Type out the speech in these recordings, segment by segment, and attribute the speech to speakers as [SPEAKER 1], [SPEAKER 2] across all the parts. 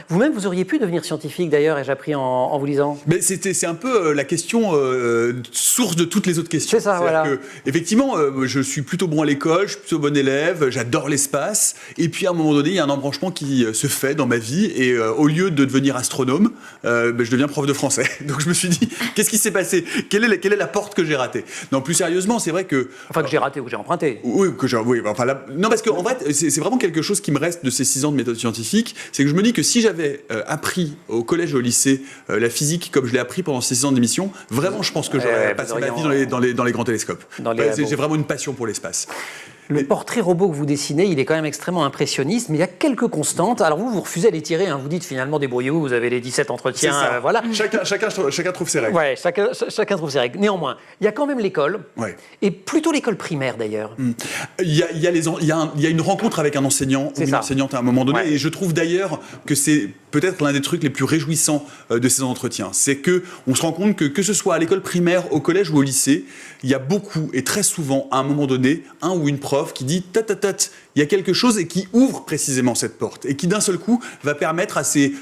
[SPEAKER 1] Vous-même, vous auriez pu devenir scientifique d'ailleurs, ai-je appris en vous lisant.
[SPEAKER 2] Mais c'est un peu la question source de toutes les autres questions.
[SPEAKER 1] C'est ça, voilà.
[SPEAKER 2] Que, effectivement, je suis plutôt bon à l'école, je suis plutôt bon élève, j'adore l'espace. Et puis à un moment donné, il y a un embranchement qui se fait dans ma vie. Et au lieu de devenir astronome, je deviens prof de français. Donc je me suis dit, qu'est-ce qui s'est passé ? Quelle est la porte que j'ai ratée ? Non, plus sérieusement, c'est vrai que...
[SPEAKER 1] Enfin, que j'ai raté ou que j'ai emprunté.
[SPEAKER 2] Oui, enfin, non, parce qu'en fait, c'est vraiment quelque chose qui me reste de ces 6 ans de méthode scientifique. C'est que je me dis que si j'avais appris au collège et au lycée la physique comme je l'ai appris pendant ces 6 ans d'émission, vraiment, je pense que j'aurais passé ma vie dans les grands télescopes. J'ai vraiment une passion pour l'espace.
[SPEAKER 1] Le portrait robot que vous dessinez, il est quand même extrêmement impressionniste, mais il y a quelques constantes. Alors vous refusez à les tirer, hein. Vous dites finalement débrouillez-vous, vous avez les 17 entretiens, voilà.
[SPEAKER 2] Chacun trouve ses règles.
[SPEAKER 1] Ouais, chacun trouve ses règles. Néanmoins, il y a quand même l'école, et plutôt l'école primaire d'ailleurs.
[SPEAKER 2] Il y a une rencontre avec un enseignant ou une enseignante à un moment donné, et je trouve d'ailleurs que c'est peut-être l'un des trucs les plus réjouissants de ces entretiens. C'est qu'on se rend compte que ce soit à l'école primaire, au collège ou au lycée, il y a beaucoup et très souvent, à un moment donné, un ou une prof qui dit il y a quelque chose et qui ouvre précisément cette porte et qui d'un seul coup va permettre à ces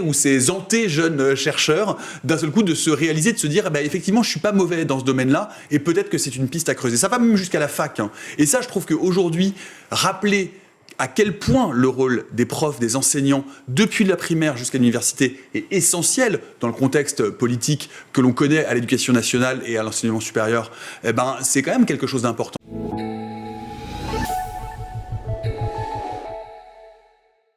[SPEAKER 2] ou ces jeunes chercheurs d'un seul coup de se réaliser, de se dire effectivement je suis pas mauvais dans ce domaine-là et peut-être que c'est une piste à creuser. Ça va même jusqu'à la fac. Hein. Et ça, je trouve qu'aujourd'hui, rappeler à quel point le rôle des profs, des enseignants, depuis la primaire jusqu'à l'université, est essentiel dans le contexte politique que l'on connaît à l'éducation nationale et à l'enseignement supérieur, c'est quand même quelque chose d'important.